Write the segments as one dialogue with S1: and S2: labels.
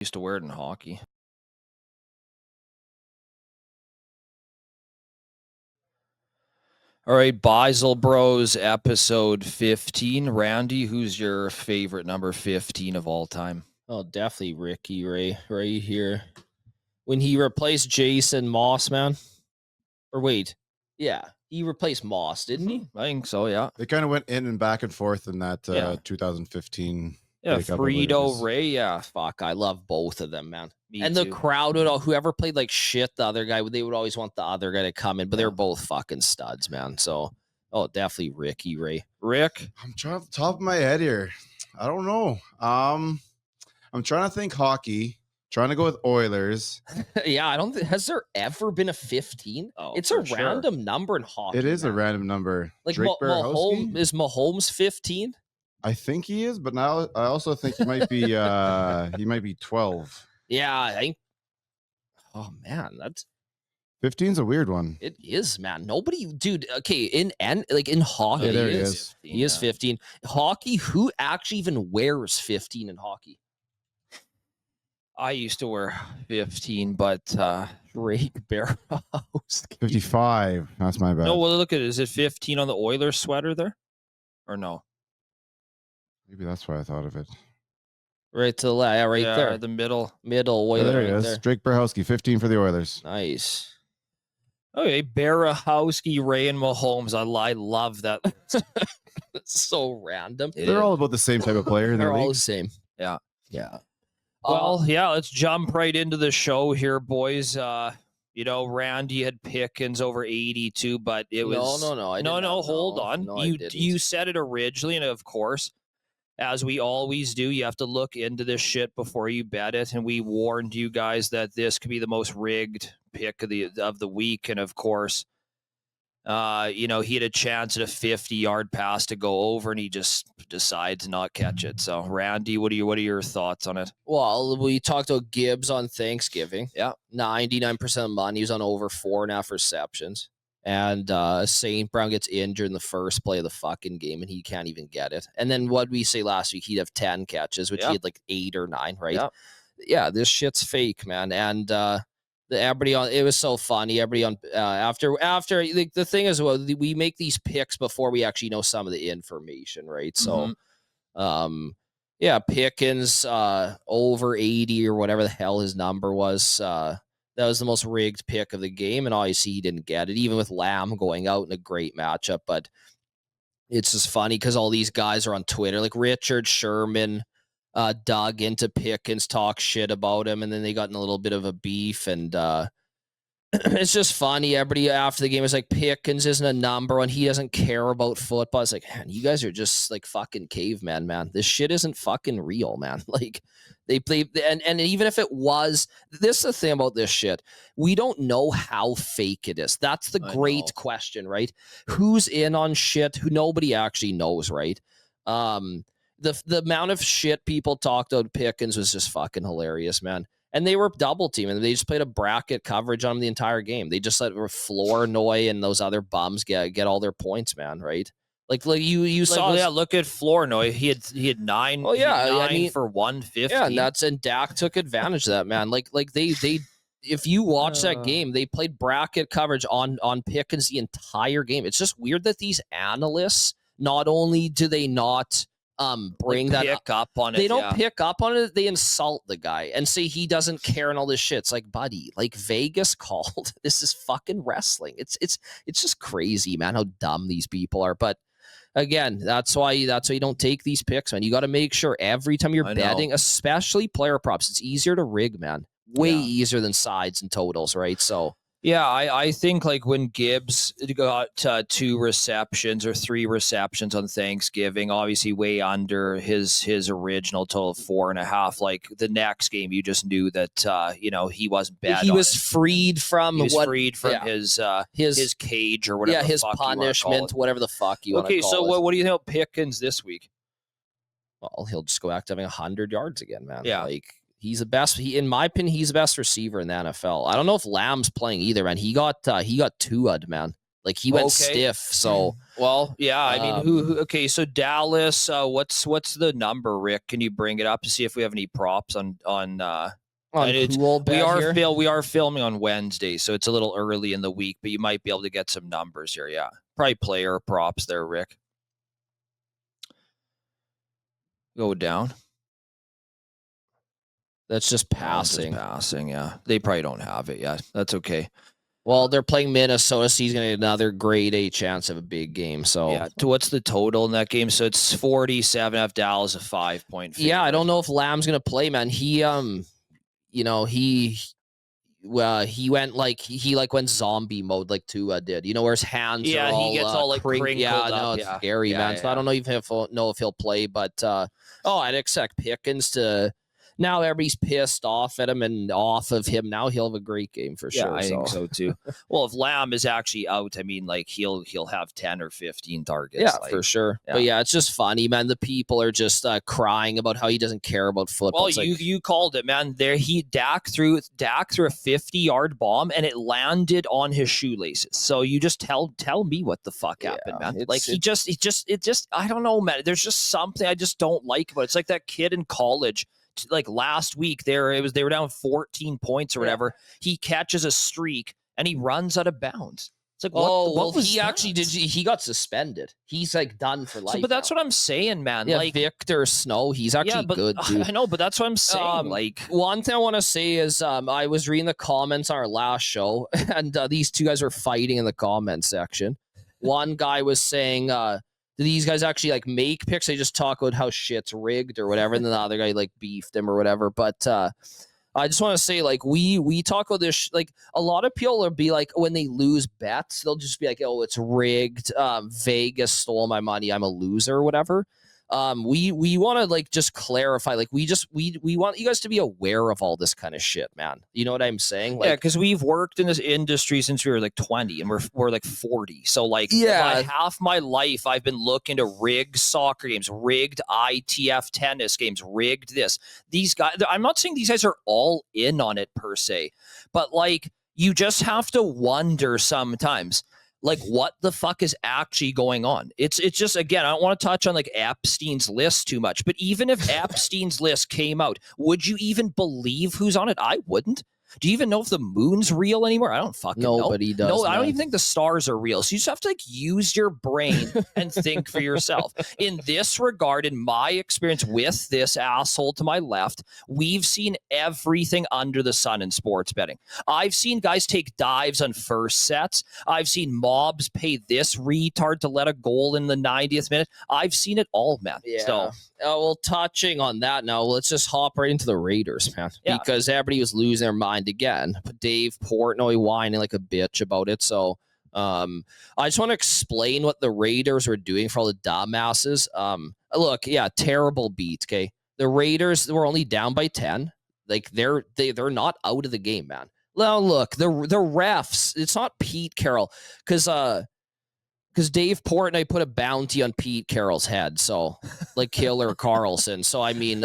S1: Used to wear it in hockey. All right, Beisel Bros, episode 15. Randy, who's your favorite number 15 of all time?
S2: Oh, definitely Ricky Ray right here. When he replaced Jason Moss, man. Or wait. Yeah, he replaced Moss, didn't he?
S1: I think so, yeah.
S3: They kind of went in and back and forth in that 2015.
S1: Yeah, Frito
S2: Ray.
S1: Ray, yeah.
S2: Fuck, I love both of them, man.
S1: Me
S2: and
S1: too.
S2: the crowd would whoever played like shit, the other guy, they would always want the other guy to come in, but they're both fucking studs, man. So, definitely Ricky Ray.
S1: Rick?
S3: I'm trying off the top of my head here. I don't know. I'm trying to think hockey. Trying to go with Oilers.
S2: Yeah, I don't think has there ever been a 15?
S1: Oh,
S2: it's a random number in hockey.
S3: It is a random number.
S2: Like
S3: Drake
S2: Mahomes is Mahomes 15?
S3: I think he is, but now I also think he might be he might be 12.
S2: Yeah, I think. Oh man, that's
S3: 15's a weird one.
S2: It is, man. Nobody, dude. Okay, in hockey,
S3: yeah, there he is.
S2: 15, he is 15. Hockey, who actually even wears 15 in hockey?
S1: I used to wear 15, but
S2: Drake Barrhouse.
S3: 55. That's my bad.
S1: No, well, look at it. Is it 15 on the Oilers sweater there? Or no?
S3: Maybe that's why I thought of it.
S2: Right to the left, yeah, right there.
S1: The middle.
S2: Oilers.
S3: Yeah, there he
S2: right
S3: is.
S2: there.
S3: Drake Barrowski, 15 for the Oilers.
S2: Nice.
S1: Okay, Barahowski, Ray, and Mahomes. I love that.
S2: It's so random.
S3: They're all about the same type of player.
S2: They're all
S3: league.
S2: the same.
S1: Yeah.
S2: Yeah.
S1: Well, let's jump right into the show here, boys. Randy had Pickens over 82, but it was
S2: No.
S1: Hold on.
S2: No,
S1: you said it originally, and of course, as we always do, you have to look into this shit before you bet it. And we warned you guys that this could be the most rigged pick of the week, and of course, he had a chance at a 50-yard pass to go over, and he just decided to not catch it. So, Randy, what are your thoughts on it?
S2: Well, we talked about Gibbs on Thanksgiving.
S1: Yeah.
S2: 99% of money. He was on over 4.5 receptions. And St. Brown gets injured in the first play of the fucking game, and he can't even get it. And then what did we say last week? He'd have 10 catches, which he had like 8 or 9, right? Yeah, this shit's fake, man. And everybody on it was so funny. Everybody on after like, the thing is, we make these picks before we actually know some of the information, right? So, Pickens over 80 or whatever the hell his number was. That was the most rigged pick of the game, and obviously he didn't get it, even with Lamb going out in a great matchup. But it's just funny because all these guys are on Twitter, like Richard Sherman dug into Pickens, talk shit about him, and then they got in a little bit of a beef, and it's just funny. Everybody after the game is like, Pickens isn't a number one. He doesn't care about football. It's like, man, you guys are just like fucking cavemen, man. This shit isn't fucking real, man. Like they play, and even if it was, this is the thing about this shit. We don't know how fake it is. That's the great question, right? Who's in on shit? Who nobody actually knows, right? The amount of shit people talked about Pickens was just fucking hilarious, man. And they were double teaming. They just played a bracket coverage on him the entire game. They just let Flournoy and those other bums get all their points, man. Right? Like you saw.
S1: Yeah, look at Flournoy. He had 9.
S2: Oh yeah,
S1: for 150.
S2: Yeah, and Dak took advantage of that, man. Like they. If you watch that game, they played bracket coverage on Pickens the entire game. It's just weird that these analysts, not only do they not bring that
S1: pick up on it.
S2: They don't pick up on it. They insult the guy and say he doesn't care and all this shit. It's like, buddy, like Vegas called. This is fucking wrestling. It's just crazy, man, how dumb these people are. But again, that's why you don't take these picks, man. You got to make sure every time you're betting, especially player props, it's easier to rig, man. Way easier than sides and totals, right? So.
S1: Yeah, I think like when Gibbs got 2 receptions or 3 receptions on Thanksgiving, obviously way under his original total of 4.5. Like the next game, you just knew that he wasn't bad.
S2: He was freed from
S1: his cage or whatever.
S2: Yeah, his punishment, whatever the fuck you want to call it.
S1: Okay, so what do you think about Pickens this week?
S2: Well, he'll just go back to having 100 yards again, man.
S1: Yeah,
S2: like. He's the best. In my opinion, he's the best receiver in the NFL. I don't know if Lamb's playing either, man. He got 2'd, man. Like he went
S1: Okay.
S2: stiff. So
S1: Well, yeah. I mean, who? Okay, so Dallas. What's the number, Rick? Can you bring it up to see if we have any props on?
S2: cool bet here.
S1: We are filming on Wednesday, so it's a little early in the week, but you might be able to get some numbers here. Yeah, probably player props there, Rick. Go down.
S2: That's just passing.
S1: Yeah. They probably don't have it yet. That's okay.
S2: Well, they're playing Minnesota, so he's going to get another grade A chance of a big game. So
S1: yeah. What's the total in that game? So it's 47. F Dallas a 5-point favorite.
S2: Yeah, I don't know if Lamb's going to play, man. He went went zombie mode like Tua did. Where his hands are all
S1: he gets all like crinkled
S2: up. It's scary, man. So I don't know even if he'll play, but I'd expect Pickens to. Now everybody's pissed off at him and off of him. Now he'll have a great game for sure.
S1: I think so too. Well, if Lamb is actually out, I mean, like he'll have 10 or 15 targets.
S2: Yeah, for sure. Yeah. But yeah, it's just funny, man. The people are just crying about how he doesn't care about football.
S1: Well, you called it, man. There Dak threw a 50-yard bomb and it landed on his shoelaces. So you just tell me what the fuck happened, man. Like it just I don't know, man. There's just something I just don't like about it. It's like that kid in college. Like last week, they were down 14 points or whatever. He catches a streak and he runs out of bounds. It's like, what was
S2: he
S1: that?
S2: Actually did. He got suspended. He's like done for life.
S1: But that's what I'm saying, man.
S2: Yeah,
S1: like
S2: Victor Snow, he's actually good, dude.
S1: I know, but that's what I'm saying. Like
S2: one thing I want to say is, I was reading the comments on our last show, and these two guys were fighting in the comment section. One guy was saying, do these guys actually like make picks? They just talk about how shit's rigged or whatever, and then the other guy like beefed him or whatever. But I just want to say, like, we talk about this. Like, a lot of people will be like, when they lose bets, they'll just be like, "Oh, it's rigged. Vegas stole my money. I'm a loser," or whatever. We want to like just clarify, like we want you guys to be aware of all this kind of shit, man. You know what I'm saying? Like,
S1: yeah, because we've worked in this industry since we were like 20 and we're like 40. So like half my life I've been looking to rigged soccer games, rigged ITF tennis games, rigged this. These guys, I'm not saying these guys are all in on it per se, but like you just have to wonder sometimes. Like what the fuck is actually going on? It's just, again, I don't want to touch on like Epstein's list too much, but even if Epstein's list came out, would you even believe who's on it? I wouldn't. Do you even know if the moon's real anymore? I don't fucking know.
S2: Nobody does.
S1: No, I don't even think the stars are real. So you just have to like use your brain and think for yourself. In this regard, in my experience with this asshole to my left, we've seen everything under the sun in sports betting. I've seen guys take dives on first sets. I've seen mobs pay this retard to let a goal in the 90th minute. I've seen it all, man.
S2: Yeah.
S1: So,
S2: well, touching on that now, let's just hop right into the Raiders, man. Yeah. Because everybody was losing their mind again. Dave Portnoy whining like a bitch about it. So I just want to explain what the Raiders were doing for all the dumbasses. Look, yeah, terrible beat. Okay, the Raiders were only down by 10. Like they're not out of the game, man. Well, look, the refs. It's not Pete Carroll because Dave Portnoy put a bounty on Pete Carroll's head, so like Killer Carlson. So I mean,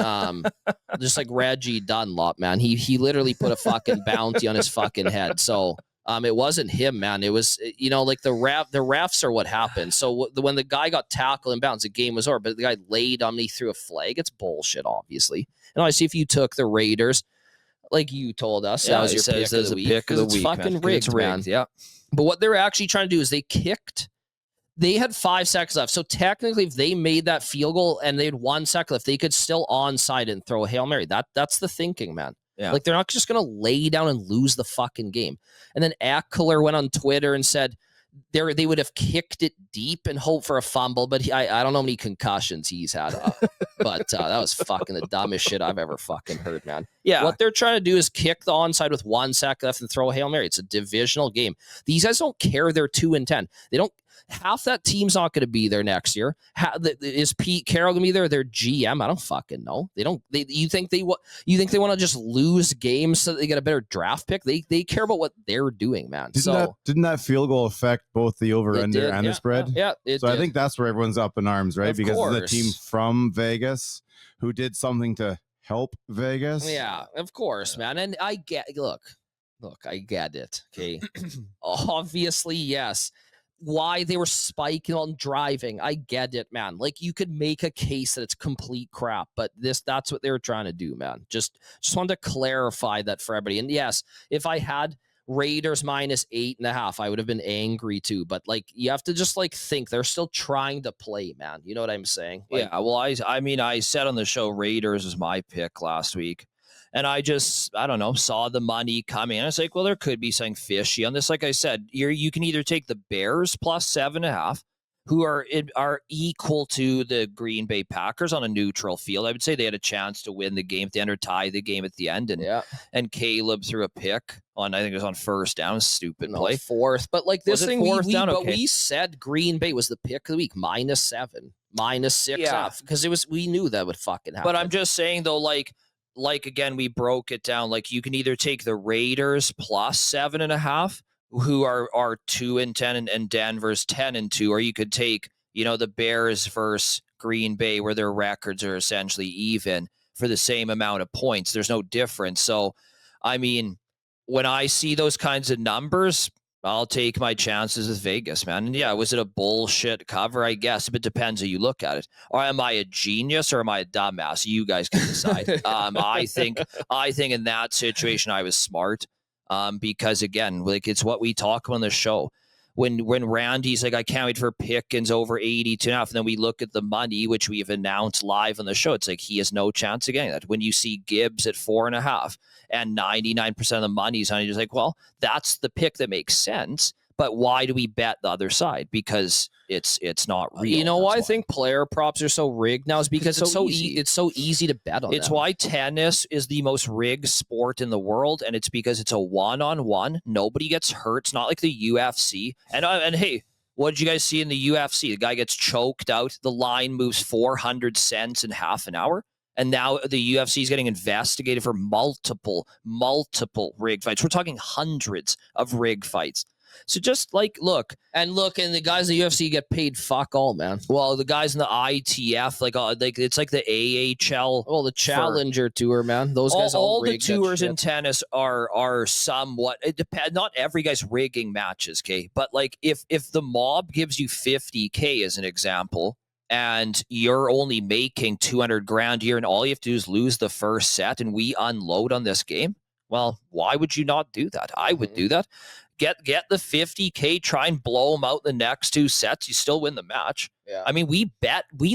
S2: just like Reggie Dunlop, man, he literally put a fucking bounty on his fucking head. So it wasn't him, man. It was like the refs are what happened. So when the guy got tackled and bounced, the game was over. But the guy laid on me through a flag. It's bullshit, obviously. And obviously, if you took the Raiders, like you told us, that was your pick of the week.
S1: Pick of the
S2: it's
S1: week,
S2: fucking rigged, man.
S1: Yeah.
S2: But what they were actually trying to do is they had 5 seconds left. So technically, if they made that field goal and they had 1 second left, they could still onside and throw a Hail Mary. That's the thinking, man.
S1: Yeah.
S2: Like, they're not just going to lay down and lose the fucking game. And then Eckler went on Twitter and said they would have kicked it deep and hoped for a fumble, but I don't know how many concussions he's had. But that was fucking the dumbest shit I've ever fucking heard, man.
S1: Yeah.
S2: What they're trying to do is kick the onside with 1 second left and throw a Hail Mary. It's a divisional game. These guys don't care. They're 2-10. They don't. Half that team's not going to be there next year. Is Pete Carroll going to be there? Their GM? I don't fucking know. They don't. You think they want to just lose games so that they get a better draft pick? They care about what they're doing, man.
S3: Didn't that field goal affect both the over under and the spread?
S2: Yeah.
S3: So I think that's where everyone's up in arms, right? Because it's a team from Vegas who did something to help Vegas.
S2: Yeah, of course, man. And I get. Look, I get it. Okay, obviously, yes. why they were spiking on driving. I get it, man. Like, you could make a case that it's complete crap, but that's what they were trying to do, man. Just wanted to clarify that for everybody. And yes, if I had Raiders minus 8.5, I would have been angry too. But like, you have to just like think they're still trying to play, man. You know what I'm saying? Like,
S1: yeah. Well, I mean, I said on the show Raiders was my pick last week. And I don't know, saw the money coming. I was like, well, there could be something fishy on this. Like I said, you can either take the Bears plus 7.5, who are equal to the Green Bay Packers on a neutral field. I would say they had a chance to win the game at the end or tie the game at the end. And Caleb threw a pick on, I think it was on first down, stupid play.
S2: Fourth. But like this thing,
S1: we
S2: said Green Bay was the pick of the week, -7, -6.
S1: Yeah.
S2: Because we knew that would fucking happen.
S1: But I'm just saying though, like again, we broke it down. Like, you can either take the Raiders plus 7.5, who are 2-10, and Denver's 10-2, or you could take, the Bears versus Green Bay, where their records are essentially even for the same amount of points. There's no difference. So, I mean, when I see those kinds of numbers, I'll take my chances with Vegas, man. And yeah, was it a bullshit cover? I guess, but it depends how you look at it. Or am I a genius or am I a dumbass? You guys can decide. I think in that situation I was smart, because again, like, it's what we talk about on the show. When Randy's like, I can't wait for Pickens over 82.5, and then we look at the money, which we've announced live on the show, it's like he has no chance of getting that. When you see Gibbs at 4.5 and 99% of the money's on it, you're like, well, that's the pick that makes sense. But why do we bet the other side? Because it's not real.
S2: You know why I think player props are so rigged now is because it's so easy. It's so easy to bet on.
S1: It's
S2: them.
S1: why tennis is the most rigged sport in the world, and it's because it's a one-on-one. Nobody gets hurt. It's not like the UFC. And hey, what did you guys see in the UFC? The guy gets choked out. The line moves 400 cents in half an hour. And now the UFC is getting investigated for multiple rig fights. We're talking hundreds of rig fights. So just like look,
S2: and the guys in the UFC get paid fuck all, man.
S1: Well, the guys in the ITF, like it's like the AHL.
S2: Well, the Challenger Tour, man. Those guys
S1: all the tours in tennis are somewhat. It depends. Not every guy's rigging matches, okay. But like if the mob gives you $50K as an example, and you're only making $200,000 a year, and all you have to do is lose the first set, and we unload on this game. Well, why would you not do that? I would do that. Get the $50K, try and blow them out the next two sets. You still win the match.
S2: Yeah.
S1: I mean, we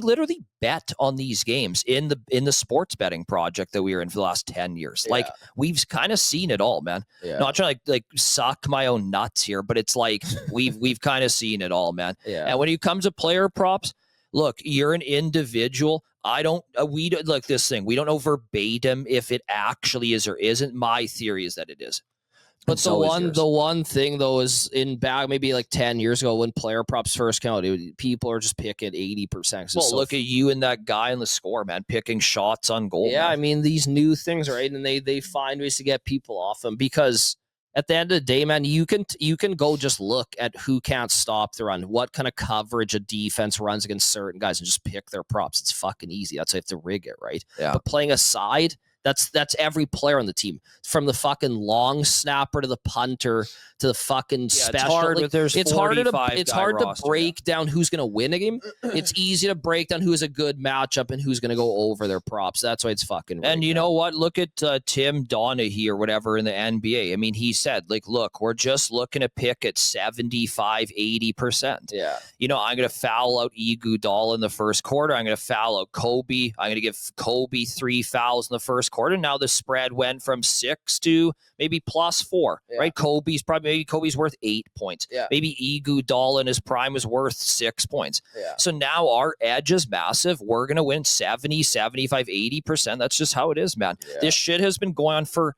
S1: literally bet on these games in the sports betting project that we were in for the last 10 years.
S2: Yeah.
S1: Like, we've kind of seen it all, man.
S2: Yeah.
S1: Not trying to like suck my own nuts here, but it's like we've kind of seen it all, man.
S2: Yeah.
S1: And when it comes to player props, look, you're an individual. We don't like this thing. We don't know verbatim if it actually is or isn't. My theory is that it is.
S2: But the one thing though is in back maybe like 10 years ago when player props first came out, people are just picking 80%.
S1: Well, look at you and that guy on the score, man, picking shots on goal.
S2: Yeah,
S1: man.
S2: I mean these new things, right? And they find ways to get people off them because at the end of the day, man, you can go just look at who can't stop the run, what kind of coverage a defense runs against certain guys, and just pick their props. It's fucking easy. That's how you have to rig it, right?
S1: Yeah.
S2: But playing aside, that's every player on the team, from the fucking long snapper to the punter to the fucking special. It's hard to break down who's going to win a game. It's easy to break down who's a good matchup and who's going to go over their props. That's why it's fucking rigged.
S1: And you know what? Look at Tim Donaghy or whatever in the NBA. I mean, he said, like, look, we're just looking to pick at 75, 80%.
S2: Yeah.
S1: I'm going to foul out Iguodala in the first quarter. I'm going to foul out Kobe. I'm going to give Kobe 3 fouls in the first quarter. Now the spread went from 6 to maybe +4, right? Maybe Kobe's worth 8 points.
S2: Yeah.
S1: Maybe Iguodala in his prime was worth 6 points.
S2: Yeah.
S1: So now our edge is massive. We're going to win 70, 75, 80%. That's just how it is, man.
S2: Yeah.
S1: This shit has been going on for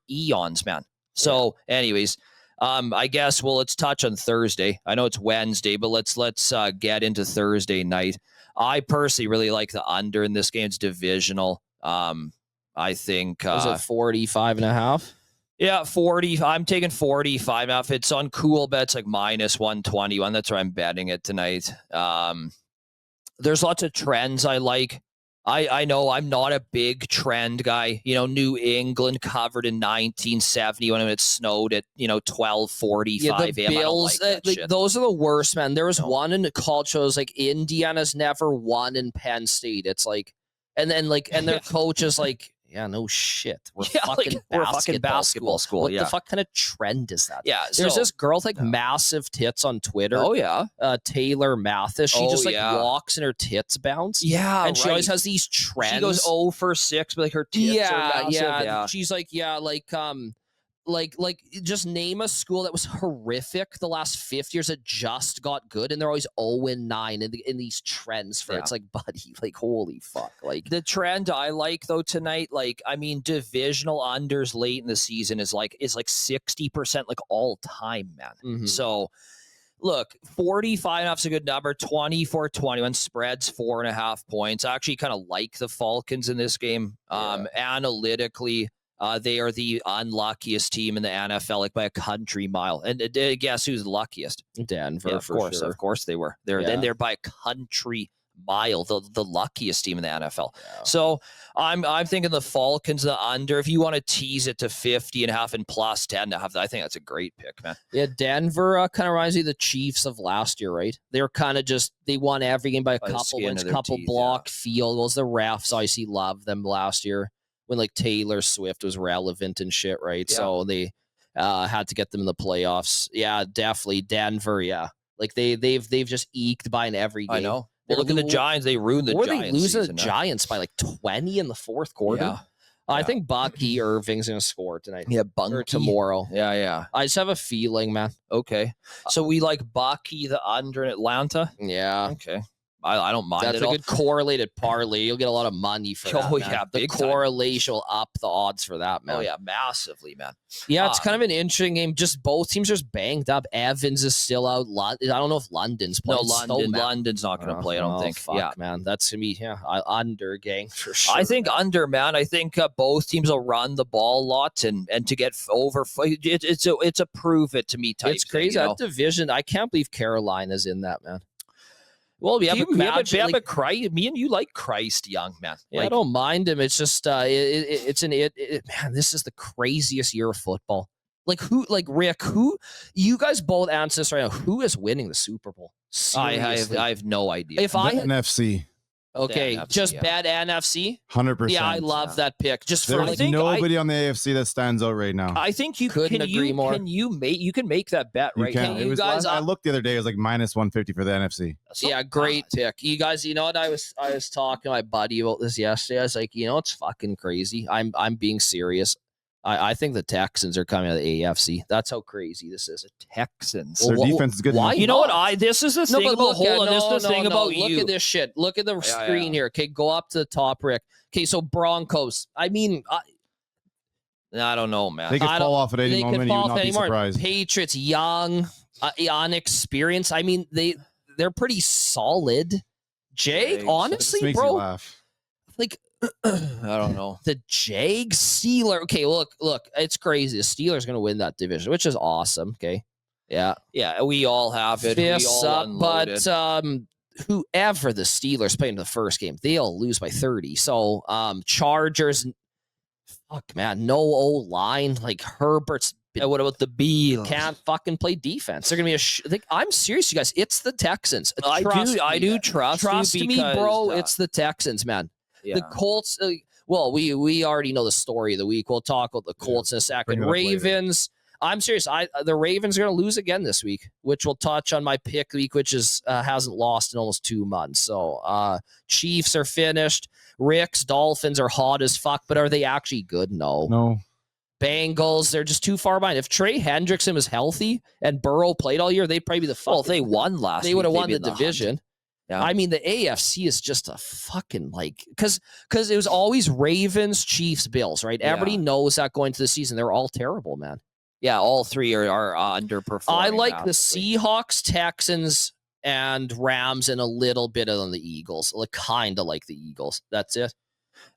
S1: eons, man. So anyways, I guess, well, let's touch on Thursday. I know it's Wednesday, but let's get into Thursday night. I personally really like the under in this game. It's divisional. I think
S2: was it 45.5?
S1: Yeah, 40. I'm taking 45. Now, if it's on cool bets like -121, that's where I'm betting it tonight. There's lots of trends I like. I know I'm not a big trend guy. New England covered in 1970 when it snowed at 12:45
S2: Yeah, the
S1: a.m. I don't
S2: Bills,
S1: like that shit.
S2: those are the worst, man. There was
S1: No.
S2: one in the college shows, like Indiana's never won in Penn State. It's like, and then and their coach is like, yeah, no shit. We're
S1: we're a fucking basketball school.
S2: What
S1: Yeah.
S2: the fuck kind of trend is that?
S1: Yeah.
S2: There's
S1: so-
S2: this girl with
S1: no.
S2: massive tits on Twitter.
S1: Oh yeah.
S2: Taylor Mathis. She
S1: Oh,
S2: just
S1: yeah.
S2: walks and her tits bounce.
S1: Yeah.
S2: And she always has these trends.
S1: She goes 0 for 6, but like her tits are massive.
S2: Yeah. She's like, like just name a school that was horrific the last 50 years that just got good, and they're always 0-9 in these trends for it's like, buddy, like holy fuck. Like
S1: The trend I like though tonight, divisional unders late in the season is like 60% like all time, man.
S2: Mhm.
S1: So look, 45.5 is a good number. 24-21 spreads 4.5 points. I actually kind of like the Falcons in this game. Analytically, they are the unluckiest team in the NFL, like by a country mile. And guess who's the luckiest?
S2: Denver,
S1: Yeah, of course they were. They're by a country mile, the luckiest team in the NFL.
S2: Yeah.
S1: So I'm thinking the Falcons, the under. If you want to tease it to 50.5 and plus 10.5, I think that's a great pick, man.
S2: Yeah, Denver kind of reminds me of the Chiefs of last year, right? They're kind of they won every game by a
S1: By the
S2: couple
S1: skin
S2: wins,
S1: of their
S2: couple
S1: teeth,
S2: block field goals. The refs obviously loved them last year when like Taylor Swift was relevant and shit, right?
S1: Yeah.
S2: So they had to get them in the playoffs. Yeah, definitely Denver. Yeah, like they've just eked by in every game.
S1: I know. Well, look at the Giants. They ruined the
S2: Or
S1: Giants.
S2: they lose the
S1: season now.
S2: Giants by like 20 in the fourth quarter.
S1: Yeah.
S2: I
S1: Yeah.
S2: think Bucky Irving's gonna score tonight
S1: Yeah,
S2: or
S1: Bunky.
S2: tomorrow.
S1: Yeah.
S2: I just have a feeling, man.
S1: Okay. So we like Bucky the under in Atlanta.
S2: Yeah.
S1: Okay. I don't mind
S2: That's
S1: it
S2: a
S1: all.
S2: good correlated parlay. You'll get a lot of money for that.
S1: Oh,
S2: man.
S1: yeah,
S2: the
S1: big time.
S2: correlation will up the odds for that, man.
S1: Oh yeah, massively, man.
S2: Yeah, it's kind of an interesting game. Just both teams are just banged up. Evans is still out. I don't know if London's
S1: No,
S2: playing.
S1: London's not going to play. I don't think.
S2: Fuck,
S1: Yeah,
S2: man, that's gonna be under gang for sure.
S1: I think under, man. I think both teams will run the ball a lot, and to get over. It's a prove it to me type.
S2: it's crazy.
S1: Thing,
S2: That division, I can't believe Carolina's in that, man.
S1: Well,
S2: Can you imagine, like-
S1: Christ. Me and you like Christ, young man.
S2: Yeah, I don't mind him. It's just man, this is the craziest year of football. Like Rick, you guys both answer this right now. Who is winning the Super Bowl?
S1: I
S2: Seriously.
S1: have no idea.
S2: If I
S3: NFC,
S2: okay,
S1: NFC,
S2: just
S1: yeah.
S2: bet NFC.
S3: 100%.
S2: Yeah, I love that pick. Just for
S3: There's
S2: like,
S1: think
S3: nobody on the AFC that stands out right now.
S1: I think you
S2: Couldn't agree more.
S1: Can you make that bet
S3: You
S1: right
S3: can.
S1: now?
S2: you
S3: It was
S2: guys-
S3: I looked the other day. It was like minus 150 for the NFC.
S1: That's not
S2: yeah, great
S1: bad.
S2: pick. You guys, you know what I was talking to my buddy about this yesterday. I was like, it's fucking crazy. I'm being serious. I think the Texans are coming out of the AFC. That's how crazy this is.
S1: Texans.
S3: Their
S2: Well,
S3: defense is good
S2: why
S3: enough.
S1: You know what? This is the thing
S2: but
S1: about.
S2: look
S1: Hold
S2: at-
S1: on. This is the
S2: no,
S1: thing
S2: no.
S1: about
S2: Look
S1: you.
S2: at this shit. Look at the screen
S1: yeah.
S2: here. Okay, go up to the top, Rick. Okay, so Broncos. I mean,
S1: I don't know, man.
S3: They could
S2: I
S3: fall
S2: don't-
S3: off at any
S2: they
S3: moment.
S2: could
S3: You
S2: fall
S3: would
S2: off
S3: not be
S2: anymore.
S3: surprised.
S2: Patriots, young, unexperienced. I mean, they're pretty solid. Jake,
S1: Jags.
S3: This
S2: honestly,
S3: makes
S2: bro,
S3: you laugh.
S2: like
S1: I don't know.
S2: the Jags, Steelers. Okay, look, it's crazy. The Steelers going to win that division, which is awesome. Okay, yeah,
S1: Yeah, we all have it. We
S2: fists
S1: all
S2: up,
S1: unloaded.
S2: but whoever the Steelers play in the first game, they'll lose by 30. So, Chargers, fuck, man, no O-line. Like Herbert's
S1: And what about the Beals?
S2: can't fucking play defense. They're gonna be I'm serious, you guys. It's the Texans.
S1: I do trust you
S2: me,
S1: because,
S2: bro. It's the Texans, man.
S1: yeah.
S2: The Colts. Well, we already know the story of the week. We'll talk about the Colts in a second.
S3: bring it up later.
S2: Ravens. I'm serious. The Ravens are going to lose again this week, which will touch on my pick week, which is hasn't lost in almost 2 months. So Chiefs are finished. Rick's Dolphins are hot as fuck, but are they actually good? No. Bengals, they're just too far behind. If Trey Hendrickson was healthy and Burrow played all year, they'd probably be the
S1: Well,
S2: fucking.
S1: if they won last
S2: They
S1: week,
S2: would have
S1: they'd
S2: won
S1: be
S2: the
S1: in hunt.
S2: division.
S1: Yeah.
S2: I mean, the AFC is just a fucking because it was always Ravens, Chiefs, Bills, right?
S1: Yeah.
S2: Everybody knows that going to the season. They're all terrible, man.
S1: Yeah, all three are underperforming.
S2: I like the
S1: massively.
S2: Seahawks, Texans, and Rams, and a little bit on the Eagles. Like, kind of like the Eagles. That's it.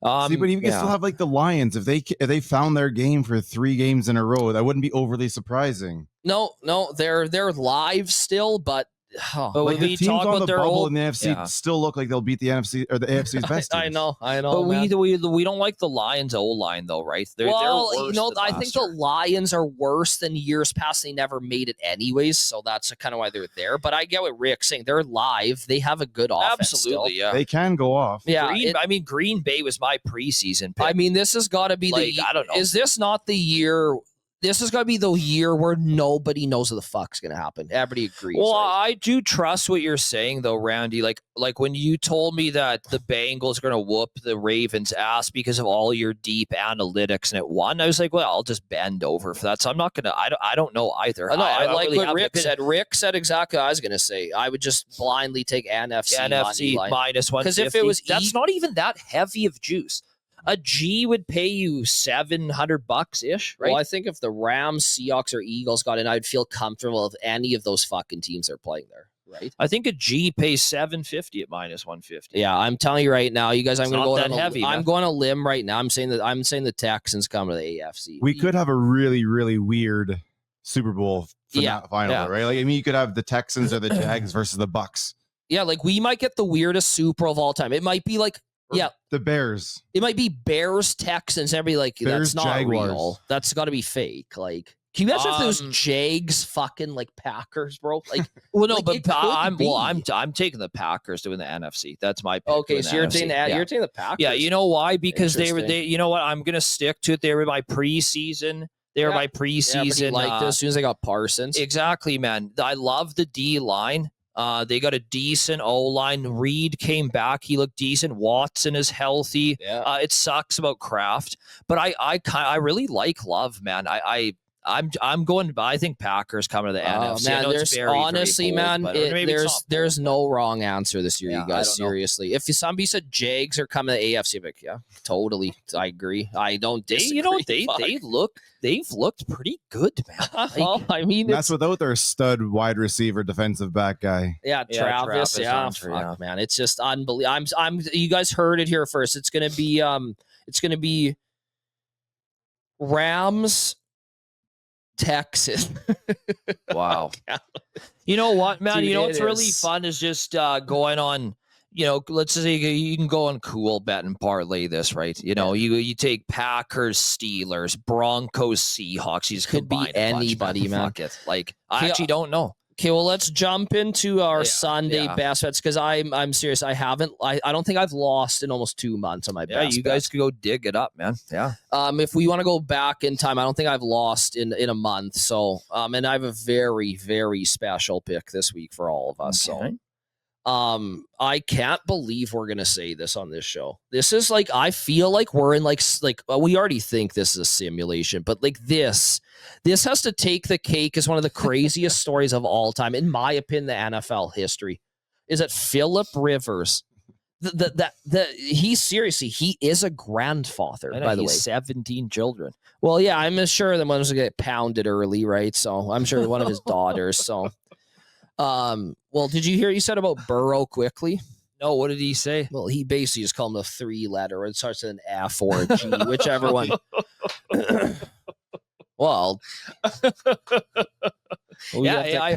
S3: See, but you can still have like the Lions. If they found their game for 3 games in a row, that wouldn't be overly surprising.
S2: No, they're live still, but
S1: But
S3: Like
S1: when
S3: the
S1: we
S3: teams
S1: talk
S3: on
S1: about
S3: the
S1: their
S3: bubble
S1: old,
S3: in the NFC
S1: yeah.
S3: still look like they'll beat the NFC or the AFC's best teams.
S2: I know.
S1: But
S2: man.
S1: we don't like the Lions O line though, right? They're worse than
S2: I
S1: last
S2: think
S1: year.
S2: the Lions are worse than years past. They never made it anyways, so that's kind of why they're there. But I get what Rick's saying. They're live. They have a good offense.
S1: Absolutely,
S2: still.
S1: yeah.
S3: They can go off.
S2: Yeah,
S1: Green Bay was my preseason pick.
S2: I mean, this has got to be
S1: I don't know.
S2: Is this not the year? This is going to be the year where nobody knows what the fuck's going to happen. Everybody agrees.
S1: Well,
S2: right?
S1: I do trust what you're saying, though, Randy. Like when you told me that the Bengals are going to whoop the Ravens' ass because of all your deep analytics and it won, I was like, well, I'll just bend over for that. So I'm not going to. I don't know either.
S2: I
S1: don't
S2: like
S1: really
S2: what
S1: have
S2: Rick
S1: an
S2: said. Rick said exactly what I was going to say. I would just blindly take NFC
S1: minus 150.
S2: Because if it was
S1: that's not even that heavy of juice. A G would pay you $700 ish, right?
S2: Well, I think if the Rams, Seahawks, or Eagles got in, I'd feel comfortable if any of those fucking teams are playing there, right?
S1: I think a G pays $750 at minus 150.
S2: Yeah, I'm telling you right now, you guys. I'm going to go
S1: that heavy.
S2: I'm going to limb right now. I'm saying the Texans come to the AFC.
S3: We could have a really, really weird Super Bowl final, right? Like, I mean, you could have the Texans or the Jags versus the Bucks.
S2: Yeah, like we might get the weirdest Super Bowl of all time. It might be like. Yeah,
S3: the Bears.
S2: It might be Bears, Texans. Everybody like
S3: Bears,
S2: that's not
S3: Jaguars.
S2: real. That's got to be fake. Like, can you imagine if those Jags fucking like Packers, bro? Like,
S1: well, no,
S2: like,
S1: but I'm taking the Packers to win the NFC. That's my pick.
S2: Okay, so you're taking the Packers.
S1: Yeah, you know why? Because they you know what? I'm gonna stick to it. They were my preseason. They were my preseason.
S2: Like as soon as I got Parsons.
S1: Exactly, man. I love the D line. They got a decent O-line. Reed came back. He looked decent. Watson is healthy.
S2: Yeah.
S1: It sucks about Kraft, but I really like Love, man. I'm going. I think Packers coming to the NFC.
S2: Man, there's honestly, man, there's no wrong answer this year, you guys. Seriously, if somebody said Jags are coming to the AFC, I'm like, yeah, totally. I agree. I don't disagree.
S1: They've looked pretty good, man.
S2: Well, I mean,
S3: that's without their stud wide receiver, defensive back guy.
S2: Yeah, Travis. Fuck, man, it's just unbelievable. I'm. You guys heard it here first. It's gonna be Rams. Texas.
S1: Wow. You know what, man? Dude, you know what's really fun is just going on, let's say you can go on Cool Bet and parlay this, right? You take Packers, Steelers, Broncos, Seahawks. You just
S2: could be anybody, man.
S1: Like, I actually don't know.
S2: Okay, well, let's jump into our Sunday best bets because I'm serious. I don't think I've lost in almost 2 months on my best bets.
S1: You guys could go dig it up, man. Yeah.
S2: If we want to go back in time, I don't think I've lost in a month. So, and I have a very, very special pick this week for all of us. Okay. So, I can't believe we're gonna say this on this show. This is like I feel like we're in like we already think this is a simulation, but like this has to take the cake as one of the craziest stories of all time, in my opinion. The NFL history is that Philip Rivers, he is a grandfather. By the way,
S1: 17 children.
S2: Well, yeah, I'm sure the ones who get pounded early, right? So I'm sure one of his daughters. So. Well, did you hear he said about Burrow quickly?
S1: No, what did he say?
S2: Well, he basically just called him a 3-letter. It starts with an F or a G, whichever one. Well,
S1: I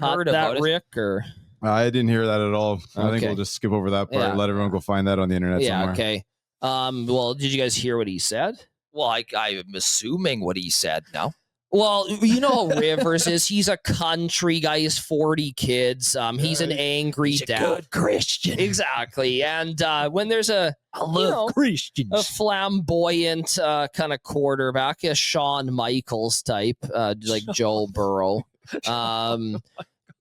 S1: heard about it.
S2: Rick, or
S3: I didn't hear that at all. I think we'll just skip over that part and let everyone go find that on the internet somewhere.
S2: Okay. Well, did you guys hear what he said?
S1: Well, I'm assuming what he said now.
S2: Well, you know how Rivers is. He's a country guy. He has 40 kids. He's an angry dad.
S1: Good Christian.
S2: Exactly. And when there's
S1: Christians.
S2: A flamboyant kind of quarterback, a Shawn Michaels type, like Joe Burrow.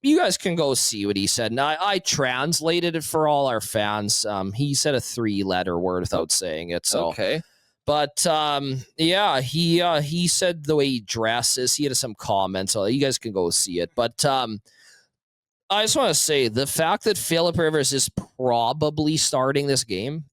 S2: You guys can go see what he said. And I translated it for all our fans. He said a 3-letter word without saying it. So
S1: okay.
S2: But he said the way he dresses, he had some comments. So you guys can go see it. But I just want to say the fact that Philip Rivers is probably starting this game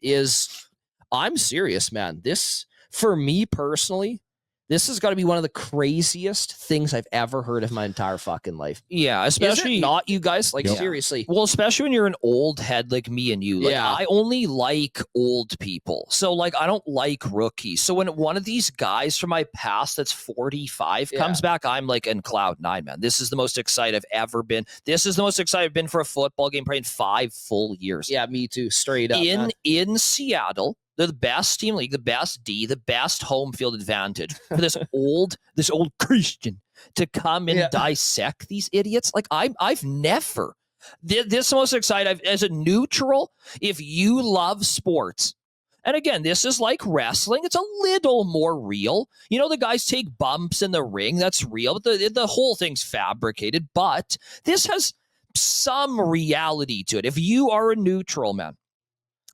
S2: I'm serious, man. This, for me personally, This has got to be one of the craziest things I've ever heard of my entire fucking life.
S1: Yeah,
S2: Especially
S1: especially
S2: not you guys. Like,
S3: Yep.
S2: seriously.
S1: Well, especially when you're an old head like me and you. Like,
S2: Yeah.
S1: I only like old people. So, like, I don't like rookies. So when one of these guys from my past that's 45 comes back, I'm like in cloud nine, man. This is the most excited I've ever been. This is the most excited I've been for a football game probably in 5 full years.
S2: Yeah, me too. Straight up.
S1: In Seattle, they're the best team league, the best D, the best home field advantage for this old Christian to come and dissect these idiots. Like I've never. This is the most excited as a neutral. If you love sports, and again, this is like wrestling. It's a little more real. You know, the guys take bumps in the ring. That's real. But the whole thing's fabricated. But this has some reality to it. If you are a neutral, man,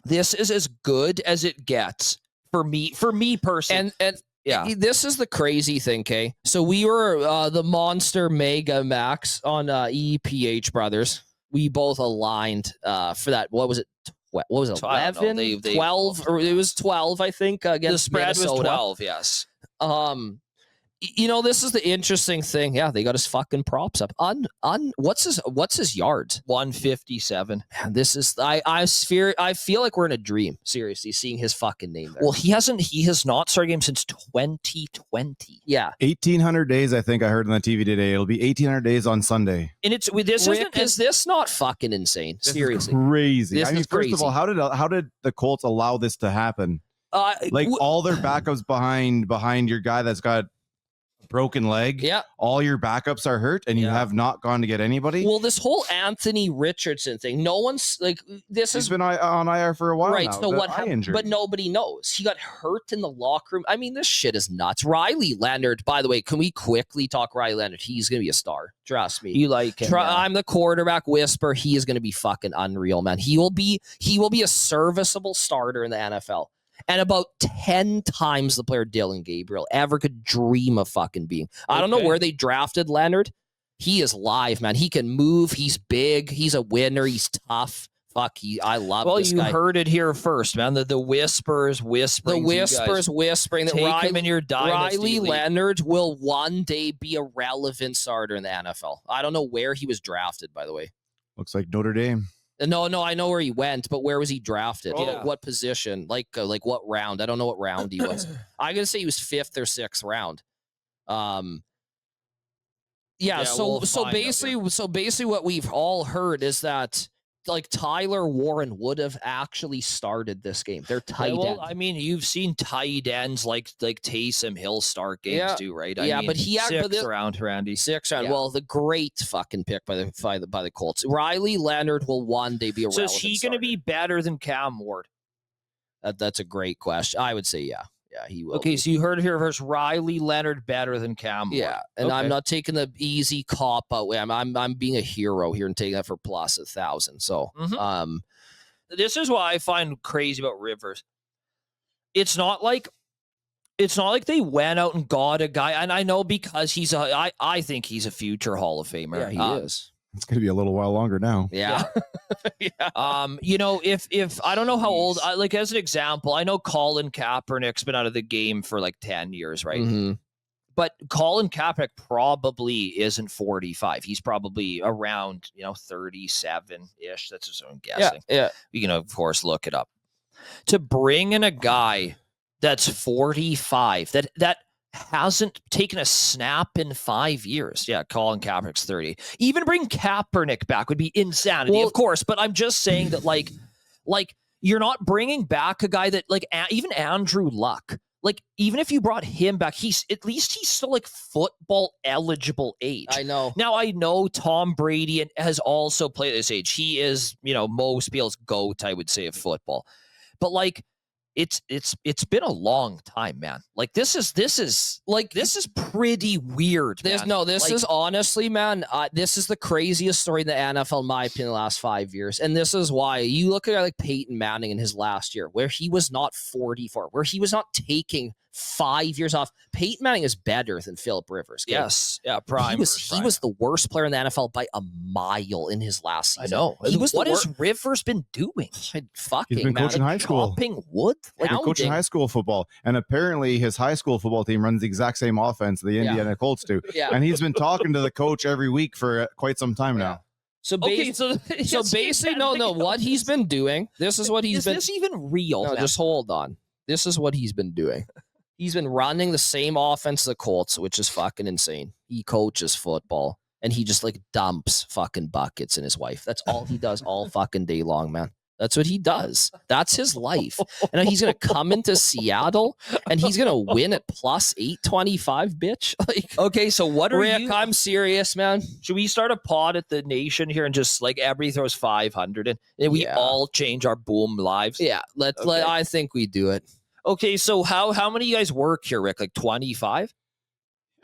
S1: this is as good as it gets for me personally.
S2: And yeah, this is the crazy thing, okay? So we were the Monster Mega Max on EPH Brothers. We both aligned for that. What was it? What was it? 11, 12, or it was 12, I think. Against
S1: the spread
S2: Minnesota.
S1: was 12, yes.
S2: You know, this is the interesting thing. Yeah, they got his fucking props up. What's his yards?
S1: 157.
S2: Man, this is I feel like we're in a dream. Seriously, seeing his fucking name there.
S1: Well, he has not started a game since 2020.
S2: Yeah,
S3: 1,800 days. I think I heard on the TV today. It'll be 1,800 days on Sunday.
S1: And it's with this.
S2: Is this not fucking insane?
S3: This
S2: Seriously,
S3: is crazy.
S2: This
S3: I mean,
S2: is
S3: first
S2: crazy.
S3: of all, how did the Colts allow this to happen? Like all their backups behind your guy that's got broken leg.
S2: Yeah.
S3: All your backups are hurt and you have not gone to get anybody.
S2: Well, this whole Anthony Richardson thing, no one's like this
S3: He's
S2: has
S3: been on IR for a while
S2: right.
S3: now.
S2: So what happened? But nobody knows. He got hurt in the locker room. I mean, this shit is nuts. Riley Leonard, by the way, can we quickly talk Riley Leonard? He's gonna be a star. Trust me.
S1: You like him.
S2: I'm the quarterback whisperer. He is gonna be fucking unreal, man. He will be a serviceable starter in the NFL. And about 10 times the player Dylan Gabriel ever could dream of fucking being. I don't know where they drafted Leonard. He is live, man. He can move. He's big. He's a winner. He's tough. Fuck, I love this guy.
S1: Well, you heard it here first, man. The whispers whispering.
S2: The whispers whispering that Riley Leonard will one day be a relevant starter in the NFL. I don't know where he was drafted, by the way.
S3: Looks like Notre Dame.
S2: No, I know where he went, but where was he drafted?
S1: Yeah.
S2: What position? Like what round? I don't know what round he was. I'm gonna say he was 5th or 6th round. So basically what we've all heard is that like Tyler Warren would have actually started this game. They're tight end.
S1: Well, I mean, you've seen tight ends like Taysom Hill start games too, right? I mean,
S2: but he
S1: sixth round, Randy.
S2: 6th round. Yeah. Well, the great fucking pick by the Colts. Riley Leonard will one day be a relevant
S1: So is he going to be better than Cam Ward?
S2: That's a great question. I would say yeah. Yeah, he will.
S1: Okay, so you heard it here first. Riley Leonard better than Cam Ward.
S2: Yeah, and I'm not taking the easy cop out way. I'm being a hero here and taking that for plus 1,000. So,
S1: this is what I find crazy about Rivers. It's not like they went out and got a guy, and I know because I think he's a future Hall of Famer.
S2: Yeah, he is.
S3: It's going to be a little while longer now.
S2: Yeah.
S1: You know, if I don't know how old, like as an example, I know Colin Kaepernick's been out of the game for like 10 years, right?
S2: Mm-hmm.
S1: But Colin Kaepernick probably isn't 45. He's probably around, 37-ish. That's just what I'm guessing.
S2: Yeah.
S1: You can, of course, look it up. To bring in a guy that's 45, that hasn't taken a snap in 5 years. Yeah, Colin Kaepernick's 30. Even bring Kaepernick back would be insanity, of course. But I'm just saying that, like you're not bringing back a guy that, like, even Andrew Luck. Like, even if you brought him back, he's still like football eligible age.
S2: I know.
S1: Now I know Tom Brady has also played at this age. He is, most people's GOAT, I would say, of football. But like, it's been a long time, man. Like this is pretty weird.
S2: This is honestly, man. This is the craziest story in the NFL, in my opinion, the last 5 years. And this is why you look at like Peyton Manning in his last year, where he was not 44, where he was not taking 5 years off. Peyton Manning is better than Philip Rivers. Okay?
S1: Yes. Yeah, prime.
S2: He was the worst player in the NFL by a mile in his last season.
S1: I know. What has Rivers been doing?
S2: Fucking
S3: He's been coaching high school.
S2: Chopping wood.
S3: He's been coaching high school football. And apparently his high school football team runs the exact same offense the Indiana Colts do.
S2: Yeah.
S3: And he's been talking to the coach every week for quite some time now.
S2: So, basically, what he's been doing, this is what
S1: Is this even real?
S2: No, just hold on. This is what he's been doing. He's been running the same offense as the Colts, which is fucking insane. He coaches football, and he just like dumps fucking buckets in his wife. That's all he does all fucking day long, man. That's what he does. That's his life. And he's going to come into Seattle, and he's going to win at plus 825, bitch. Like,
S1: okay, so what are
S2: Rick,
S1: you?
S2: I'm serious, man.
S1: Should we start a pod at the nation here and just like everybody throws 500 and we all change our boom lives?
S2: Yeah, I think we do it.
S1: Okay, so how many of you guys work here, Rick? Like 25?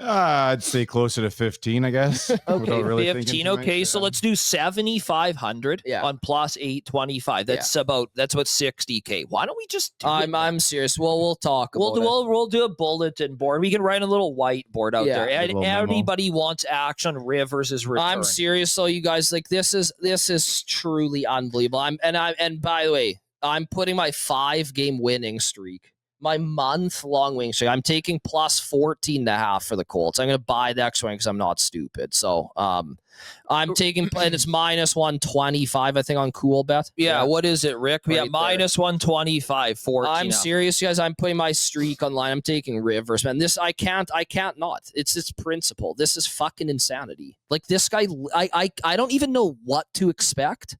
S3: I'd say closer to 15, I guess.
S1: Okay, really 15. Okay, so let's do 7,500 on plus 825. That's about 60K. Why don't we just?
S2: I'm serious. Well, we'll talk.
S1: We'll do a bulletin board. We can write a little whiteboard out there. And anybody wants action. Rivers is return.
S2: I'm serious, though, you guys. Like this is truly unbelievable. And by the way, I'm putting my 5-game winning streak. My month-long winning streak. I'm taking plus 14.5 for the Colts. I'm going to buy the extra one because I'm not stupid. So I'm taking, and it's minus 125, I think, on Cool Bet.
S1: Yeah, what is it, Rick?
S2: Right
S1: minus 125, 14.
S2: I'm serious, guys. I'm putting my streak online. I'm taking Rivers, man. This I can't not. It's this principle. This is fucking insanity. Like this guy, I don't even know what to expect.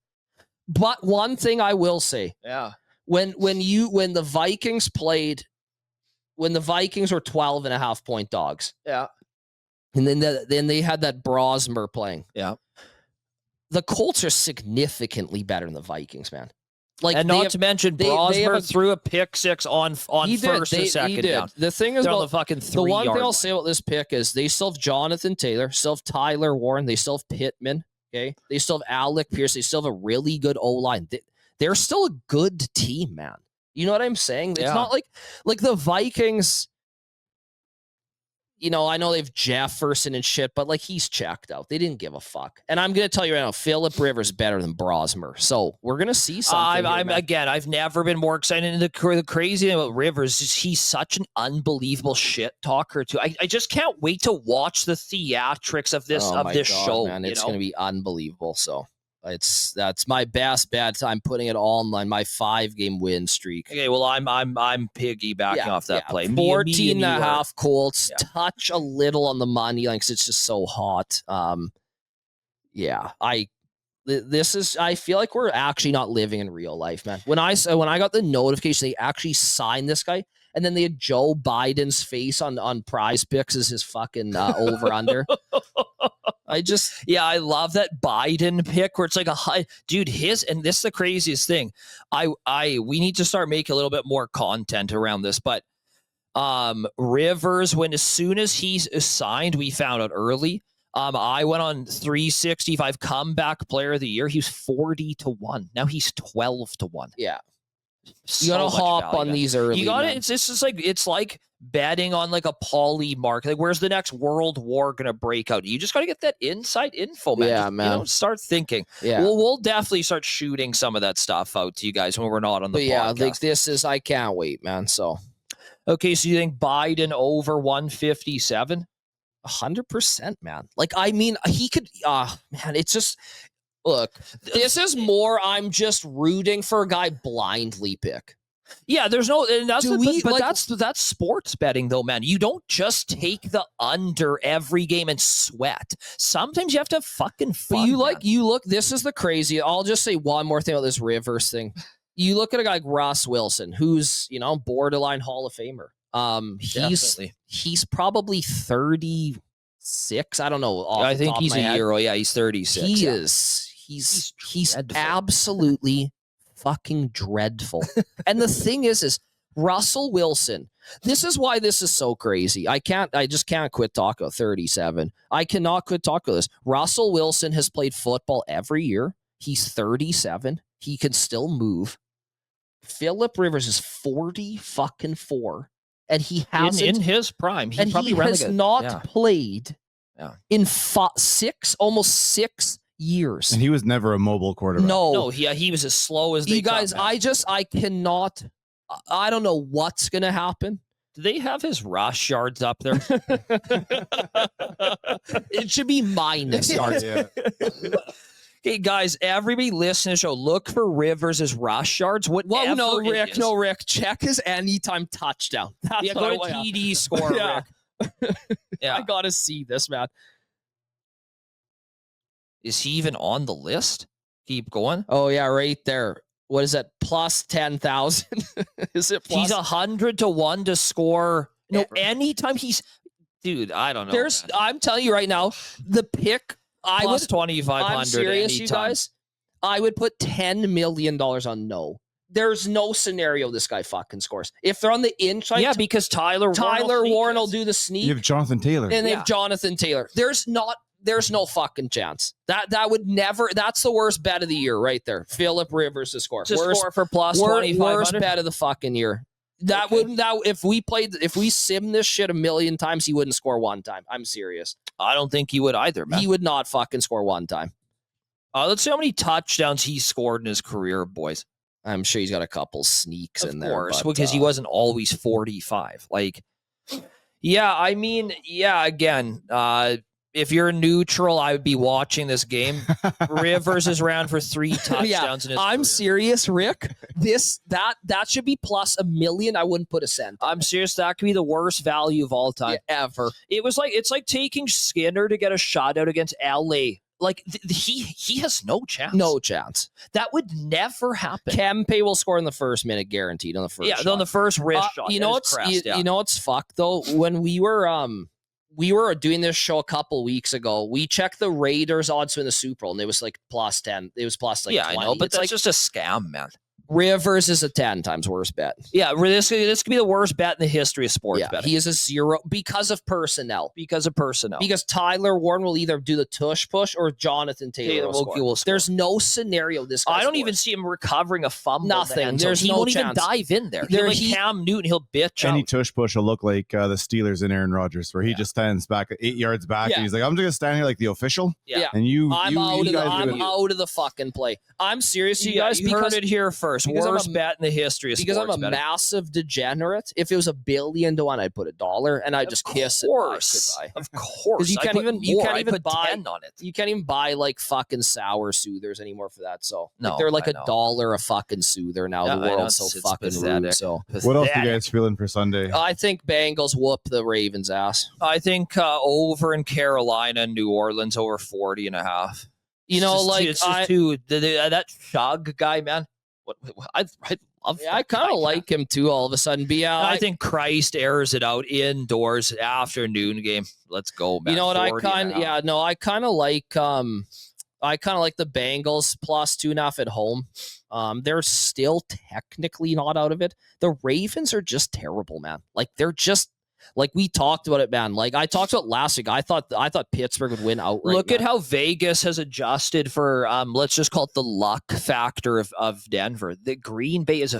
S2: But one thing I will say.
S1: Yeah.
S2: When the Vikings played, when the Vikings were 12.5-point dogs.
S1: Yeah.
S2: And then they had that Brosmer playing.
S1: Yeah.
S2: The Colts are significantly better than the Vikings, man. Like,
S1: and not to mention, Brosmer threw a pick six on first or second down.
S2: The thing is,
S1: about the fucking 3
S2: the one thing
S1: I'll
S2: line. Say about this pick is they still have Jonathan Taylor, still have Tyler Warren, they still have Pittman. Okay, they still have Alec Pierce. They still have a really good O-line. They're still a good team, man. You know what I'm saying? It's not like the Vikings. You know, I know they have Jefferson and shit, but like he's checked out. They didn't give a fuck. And I'm gonna tell you right now, Philip Rivers is better than Brosmer. So we're gonna see something.
S1: I've never been more excited. And the crazy thing about Rivers is he's such an unbelievable shit talker too. I just can't wait to watch the theatrics of this show.
S2: Man, it's gonna be unbelievable. So that's my best bet. I'm putting it all on my 5-game win streak.
S1: Okay, well I'm piggybacking off that play.
S2: 14.5 Colts. Touch a little on the money line because it's just so hot. I feel like we're actually not living in real life, man. When I got the notification they actually signed this guy, and then they had Joe Biden's face on Prize Picks as his fucking over under.
S1: I love that Biden pick where it's like dude, and this is the craziest thing. We need to start making a little bit more content around this, but Rivers, as soon as he's signed, we found out early. I went on 365 comeback player of the year. He was 40-1. Now he's 12-1.
S2: Yeah. You gotta hop on these early.
S1: You got it. It's just like betting on like a poly market. Like, where's the next world war gonna break out? You just gotta get that inside info, man.
S2: Yeah, man.
S1: Start thinking.
S2: Yeah,
S1: we'll definitely start shooting some of that stuff out to you guys when we're not on the podcast.
S2: Yeah, like this is. I can't wait, man. So,
S1: okay, so you think Biden over 157?
S2: 100%, man. Like, I mean, he could. Man, it's just. Look, this is more. I'm just rooting for a guy blindly pick.
S1: Yeah, there's no. And that's sports betting, though, man. You don't just take the under every game and sweat. Sometimes you have to have fucking fun.
S2: But you look. This is the crazy. I'll just say one more thing about this Rivers thing. You look at a guy like Russ Wilson, who's borderline Hall of Famer. He's probably 36. I don't know.
S1: I think he's a Euro. Yeah, he's 36.
S2: He's absolutely fucking dreadful. And the thing is Russell Wilson. This is why this is so crazy. I just can't quit talking about 37. I cannot quit talking about this. Russell Wilson has played football every year. He's 37. He can still move. Philip Rivers is 40-4. and he hasn't
S1: in his prime. He
S2: and
S1: probably
S2: he
S1: ran
S2: has
S1: like a,
S2: not
S1: yeah.
S2: played
S1: Yeah.
S2: in almost 6 years.
S3: And he was never a mobile quarterback.
S1: No, he was as slow as they
S2: you guys,
S1: come, man.
S2: I cannot. I don't know what's gonna happen.
S1: Do they have his rush yards up there?
S2: It should be minus yards.
S3: Yeah.
S1: Okay, guys, everybody listening to the show, look for Rivers' rush yards.
S2: Well, no,
S1: Rick.
S2: Rick. Check his anytime touchdown. That's
S1: Yeah,
S2: what
S1: go
S2: I
S1: to
S2: want.
S1: TD score,
S2: Yeah.
S1: Rick. Yeah.
S2: I gotta see this, man.
S1: Is he even on the list? Keep going.
S2: Oh yeah, right there. What is that? Plus 10,000? Is it plus?
S1: He's 100 to 1 to score. No, anytime he's, dude, I don't know.
S2: There's,
S1: man.
S2: I'm telling you right now, the pick. I
S1: Plus
S2: would
S1: 2,500.
S2: I'm serious,
S1: anytime.
S2: you guys. I would put $10 million on no. There's no scenario this guy fucking scores. If they're on the inside,
S1: Yeah, because Tyler
S2: Warren will
S1: sneak
S2: do the sneak.
S3: You have Jonathan Taylor.
S2: And they have Jonathan Taylor. There's no fucking chance. That would never. That's the worst bet of the year right there. Phillip Rivers to score.
S1: To score for plus
S2: worst
S1: 2,500.
S2: bet of the fucking year. That wouldn't. That if we sim this shit a million times, he wouldn't score one time. I'm serious.
S1: I don't think he would either, man.
S2: He would not fucking score one time.
S1: Let's see how many touchdowns he scored in his career, boys.
S2: I'm sure he's got a couple sneaks in there.
S1: Of course,
S2: but,
S1: because he wasn't always 45. Like, yeah, I mean, yeah, again, if you're neutral, I would be watching this game. Rivers is around for 3 touchdowns in his
S2: I'm
S1: career.
S2: serious, Rick. That should be plus $1 million. I wouldn't put a cent.
S1: I'm serious. That could be the worst value of all time.
S2: Ever.
S1: It's like taking Skinner to get a shutout against LA. Like he has no chance.
S2: No chance.
S1: That would never happen.
S2: Kempe will score in the first minute, guaranteed on the first.
S1: On the first wrist shot.
S2: You know what's you know what's fucked though? When we were doing this show a couple weeks ago, we checked the Raiders odds in the Super Bowl, and it was like plus 10. It was plus like 20.
S1: I know, but
S2: it's
S1: that's
S2: like
S1: just a scam, man.
S2: Rivers is a 10 times worse bet.
S1: Yeah, this could be the worst bet in the history of sports betting.
S2: He is a 0 because of personnel.
S1: Because
S2: Tyler Warren will either do the tush push or Jonathan Taylor will score. There's no scenario this guy
S1: I don't
S2: scores.
S1: even see him recovering a fumble.
S2: Nothing.
S1: He
S2: no
S1: won't
S2: chance.
S1: even dive in there. He'll like Cam Newton, he'll bitch
S3: Any
S1: out.
S3: tush push will look like the Steelers and Aaron Rodgers, where he just stands back 8 yards back, and he's like, "I'm just gonna stand here like the official."
S1: Yeah.
S3: And
S2: I'm out of the fucking play. I'm serious, you guys.
S1: You heard it here first. Worst bet in the history of sports
S2: because I'm a
S1: betting.
S2: massive degenerate. If it was $1 billion to 1, I'd put $1, and I'd just kiss it.
S1: Of course,
S2: you can't even buy
S1: 10 on it.
S2: You can't even buy like fucking sour soothers anymore for that. So
S1: no,
S2: they're like $1 a fucking soother now.
S1: Yeah,
S2: the world's so fucking
S1: pathetic.
S2: rude. So
S3: what else do you guys feeling for Sunday?
S2: I think Bengals whoop the Ravens ass.
S1: I think over in Carolina and New Orleans over 40.5.
S2: You know,
S1: that Shug guy, man. I love.
S2: Yeah, I kind of like him too. All of a sudden, but yeah,
S1: I think Christ airs it out indoors afternoon game. Let's go, man.
S2: You know what? I kind of like. I kind of like the Bengals plus 2.5 at home. They're still technically not out of it. The Ravens are just terrible, man. Like they're just. Like we talked about it, man. Like I talked about last week. I thought Pittsburgh would win outright.
S1: Look at how Vegas has adjusted for let's just call it the luck factor of Denver. The Green Bay is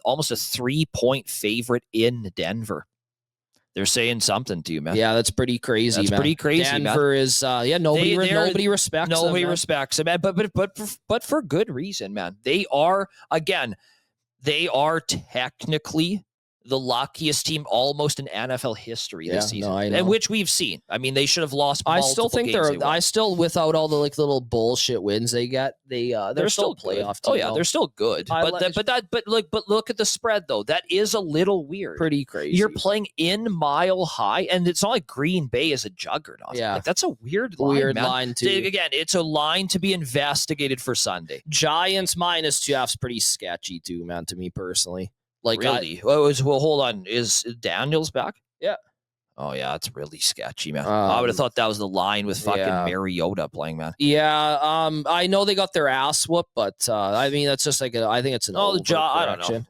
S1: almost a 3-point favorite in Denver. They're saying something to you, man.
S2: Yeah, that's pretty crazy.
S1: That's
S2: man.
S1: pretty crazy.
S2: Denver
S1: man.
S2: Is nobody respects.
S1: Nobody
S2: them,
S1: respects them, man. But for good reason, man. They are technically the luckiest team almost in NFL history this season, and which we've seen. I mean, they should have lost.
S2: I still think without all the like little bullshit wins they get, they're still a playoff team.
S1: Oh yeah, they're still good. But look at the spread though. That is a little weird.
S2: Pretty crazy.
S1: You're playing in Mile High, and it's not like Green Bay is a juggernaut.
S2: Yeah,
S1: like, that's a weird line.
S2: Line too.
S1: Again, it's a line to be investigated for Sunday.
S2: Giants minus 2.5 is pretty sketchy too, man. To me personally. Like
S1: really? Well, hold on. Is Daniels back?
S2: Yeah.
S1: Oh yeah, it's really sketchy, man. I would have thought that was the line with fucking Mariota playing, man.
S2: Yeah. I know they got their ass whooped, but I mean that's just like I think it's an
S1: I don't know.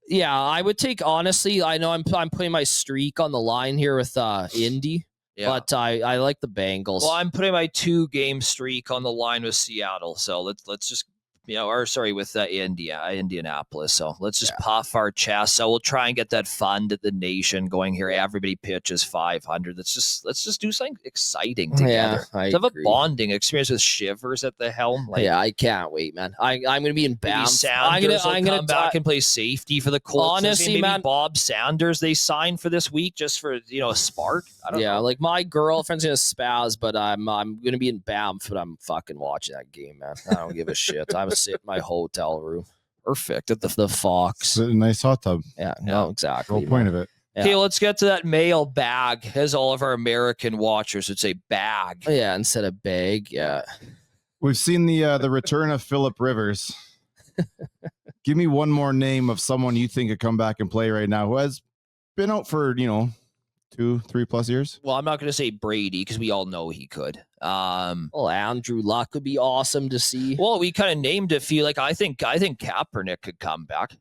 S2: Yeah. I would take honestly. I know I'm putting my streak on the line here with Indy. Yeah. But I like the Bengals.
S1: Well, I'm putting my 2-game streak on the line with Seattle. So let's just with Indianapolis. So let's just puff our chest. So we'll try and get that fun to the nation going here. Everybody pitches 500. Let's just do something exciting together.
S2: Yeah, I
S1: Let's have
S2: agree.
S1: a bonding experience with Shivers at the helm.
S2: I can't wait, man. I'm going to be in
S1: Maybe
S2: Banff.
S1: Sanders will come back and play safety for the Colts.
S2: Honestly,
S1: maybe
S2: man,
S1: Bob Sanders they signed for this week just for a spark. I don't know.
S2: Like my girlfriend's gonna spaz, but I'm gonna be in Banff, but I'm fucking watching that game, man. I don't give a shit. I'm sitting in my hotel room.
S1: Perfect at
S2: The Fox.
S3: It's a nice hot tub.
S2: Yeah, no, exactly.
S3: Whole point of it.
S2: Yeah.
S1: Okay, let's get to that mailbag, as all of our American watchers would say, bag.
S2: Yeah, instead of bag. Yeah.
S3: We've seen the return of Phillip Rivers. Give me one more name of someone you think could come back and play right now who has been out for 2-3+ years.
S1: Well, I'm not going to say Brady because we all know he could.
S2: Well, Andrew Luck would be awesome to see.
S1: Well, we kind of named a few. Like I think Kaepernick could come back.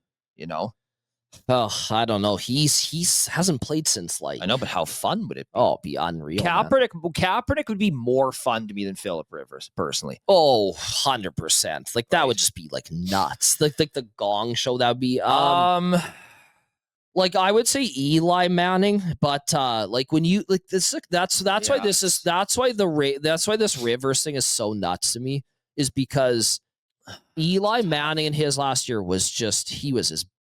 S2: Oh, I don't know. He's hasn't played since
S1: I know, but how fun would it be?
S2: Oh, it'd be unreal. Man.
S1: Kaepernick would be more fun to me than Phillip Rivers, personally.
S2: Oh, 100%. Like that would just be like nuts. Like the Gong Show. That would be like I would say Eli Manning, but like when you like this, that's why this Rivers thing is so nuts to me, is because Eli Manning in his last year was just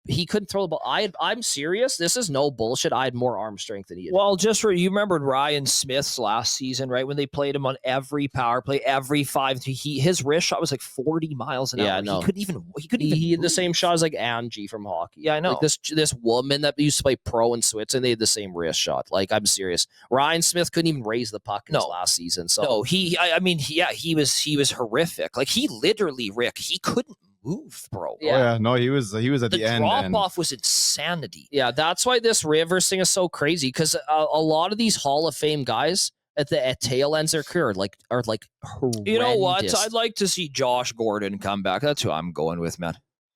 S2: he couldn't throw the ball. I'm serious. This is no bullshit. I had more arm strength than he had.
S1: Well, you remember Ryan Smith's last season, right? When they played him on every power play, every 5, his wrist shot was like 40 miles an hour.
S2: No.
S1: He couldn't even.
S2: He had the same shot as like Angie from hockey.
S1: Yeah, I know.
S2: Like this woman that used to play pro in Switzerland, they had the same wrist shot. Like I'm serious. Ryan Smith couldn't even raise the puck in his last season. So
S1: no, he was horrific. Like he literally, Rick, he couldn't move, bro.
S3: Yeah. Oh, yeah. No, he was at the end.
S1: The drop off was insanity.
S2: Yeah, that's why this Rivers thing is so crazy, because a lot of these Hall of Fame guys at tail ends of their career are like horrendous.
S1: You know what? I'd like to see Josh Gordon come back. That's who I'm going with, man.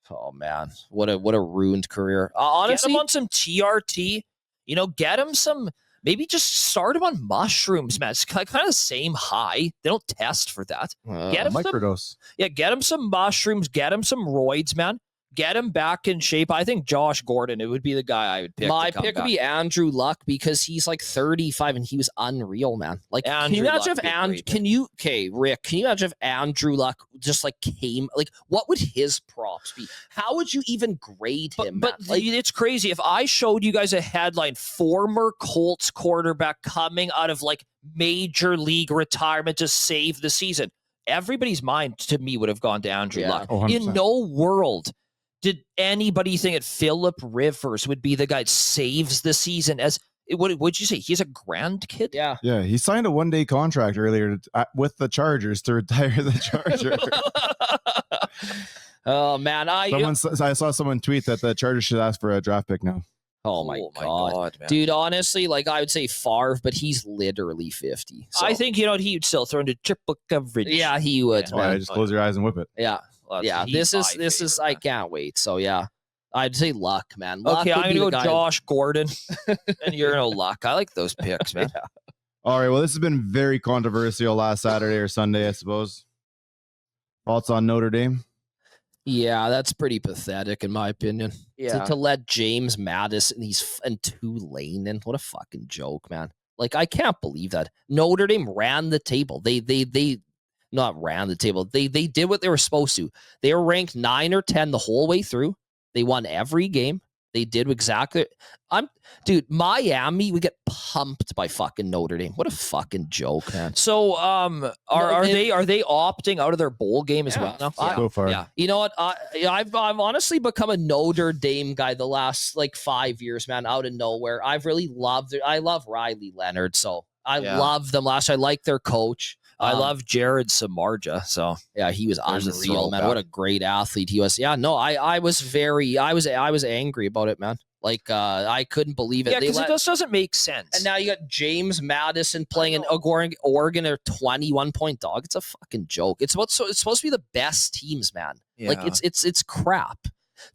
S2: Oh man, what a ruined career. Honestly,
S1: get him on some TRT. Get him some. Maybe just start him on mushrooms, man. It's kind of the same high. They don't test for that.
S3: Get him microdose.
S1: Get him some mushrooms. Get him some roids, man. Get him back in shape. I think Josh Gordon, it would be the guy I would pick.
S2: My pick would be Andrew Luck, because he's like 35 and he was unreal, man. Like, Rick, can you imagine if Andrew Luck just like came, like, what would his props be? How would you even grade him?
S1: But it's crazy. If I showed you guys a headline, former Colts quarterback coming out of like major league retirement to save the season, everybody's mind to me would have gone to Andrew Luck.
S3: Oh,
S1: in no world did anybody think that Phillip Rivers would be the guy that saves the season? As what would you say? He's a grandkid?
S2: Yeah.
S3: Yeah. He signed a 1-day contract earlier with the Chargers to retire the Charger.
S2: Oh man,
S3: I saw someone tweet that the Chargers should ask for a draft pick now.
S2: Oh my god,
S1: man.
S2: Dude! Honestly, like I would say Favre, but he's literally 50. So.
S1: I think he'd still throw into triple coverage.
S2: Yeah, he would.
S3: Yeah. Man. Just close your eyes and whip it.
S2: Yeah. Yeah, this is I can't wait. So yeah, I'd say Luck, man. Luck
S1: okay, I'm gonna go Josh Gordon, and you're gonna Luck. I like those picks, man.
S3: Yeah. All right, well, this has been very controversial last Saturday or Sunday, I suppose. Thoughts on Notre Dame?
S2: Yeah, that's pretty pathetic in my opinion.
S1: Yeah,
S2: to let James Madison and Tulane in, what a fucking joke, man. Like I can't believe that Notre Dame ran the table. They not ran the table. They did what they were supposed to. They were ranked 9 or 10 the whole way through. They won every game. They did exactly. Dude, Miami would get pumped by fucking Notre Dame. What a fucking joke, man.
S1: So, are they opting out of their bowl game as well now?
S3: So far,
S1: yeah.
S2: You know what? I've honestly become a Notre Dame guy the last like 5 years, man. Out of nowhere, I've really loved it. I love Riley Leonard, so I love them. I like their coach.
S1: I love Jared Samardzija. So
S2: yeah, he was unreal, man. What a great athlete he was. Yeah, no, I was angry about it, man. Like I couldn't believe it.
S1: Yeah, because it just doesn't make sense.
S2: And now you got James Madison playing in Oregon, a 21-point dog. It's a fucking joke. It's supposed to be the best teams, man.
S1: Yeah.
S2: Like it's crap.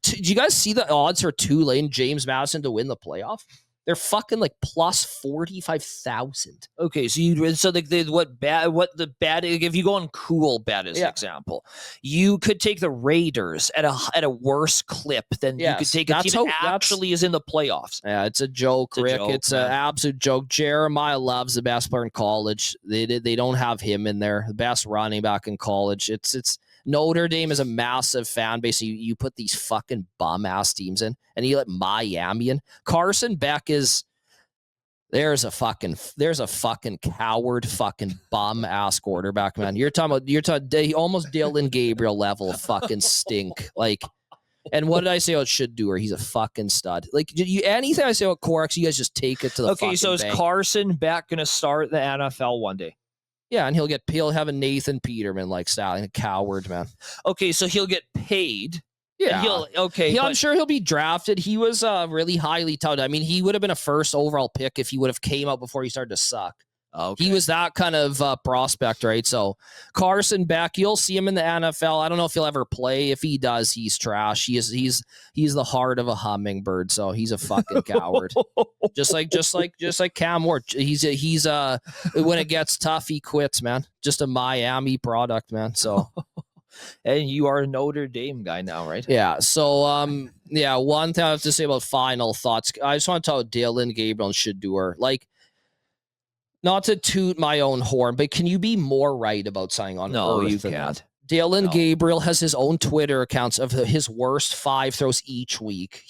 S2: Did you guys see the odds for Tulane James Madison to win the playoff? They're fucking like plus 45,000.
S1: Okay, so what the bad if you go on cool bet as an example, you could take the Raiders at a worse clip than you could take a team that actually is in the playoffs.
S2: Yeah, it's a joke, Rick. It's an absolute joke. Jeremiah Love's the best player in college. They don't have him in there. The best running back in college. It's Notre Dame is a massive fan base. You put these fucking bum ass teams in, and you let Miami in. Carson Beck is there's a fucking coward fucking bum ass quarterback, man. You're talking almost Dylan Gabriel level of fucking stink. Like, and what did I say about Shedeur? He's a fucking stud. Like, anything I say about Corex, you guys just take it to the fucking
S1: so is
S2: bank.
S1: Carson Beck going to start the NFL one day?
S2: Yeah, and he'll have a Nathan Peterman like style, a coward, man.
S1: Okay, so he'll get paid.
S2: Yeah. I'm sure he'll be drafted. He was really highly touted. I mean, he would have been a first overall pick if he would have came out before he started to suck.
S1: Okay.
S2: He was that kind of prospect, right? So Carson Beck, you'll see him in the NFL. I don't know if he'll ever play. If he does, he's trash. He's the heart of a hummingbird. So he's a fucking coward. just like Cam Ward. He's when it gets tough, he quits, man. Just a Miami product, man. So.
S1: And you are a Notre Dame guy now, right?
S2: Yeah. So, one thing I have to say about final thoughts. I just want to talk about Dylan Gabriel and Shedeur. Like, not to toot my own horn, but can you be more right about signing on?
S1: No, you can't.
S2: Dylan Gabriel has his own Twitter accounts of his worst 5 throws each week.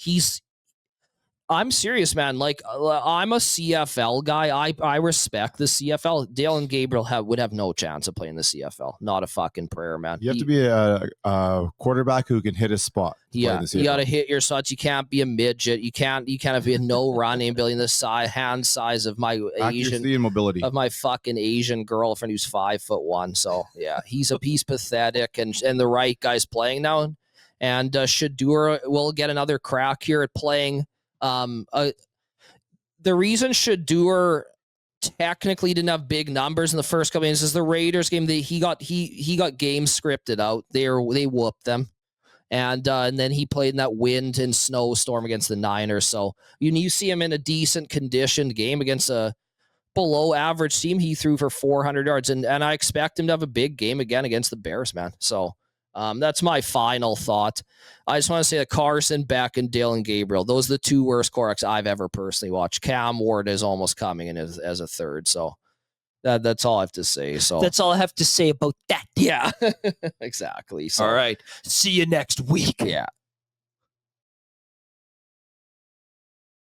S2: I'm serious, man. Like, I'm a CFL guy. I respect the CFL. Dylan Gabriel would have no chance of playing the CFL. Not a fucking prayer, man.
S3: You have to be a quarterback who can hit his spot.
S2: Yeah, you got to hit your shots. You can't be a midget. You can't have no running ability in the hand size of my
S3: accuracy and mobility
S2: of my fucking Asian girlfriend who's 5'1". So yeah, he's pathetic, and the right guy's playing now, and Shedeur will get another crack here at playing. The reason Shedeur technically didn't have big numbers in the first couple games is the Raiders game. He got games scripted out. They whooped them, and then he played in that wind and snowstorm against the Niners. So you see him in a decent conditioned game against a below average team. He threw for 400 yards, and I expect him to have a big game again against the Bears, man. So. That's my final thought. I just want to say that Carson Beck and Dylan Gabriel, those are the 2 worst quarterbacks I've ever personally watched. Cam Ward is almost coming in as a third. So that's all I have to say. So
S1: that's all I have to say about that.
S2: Yeah, exactly. So,
S1: all right. See you next week.
S2: Yeah.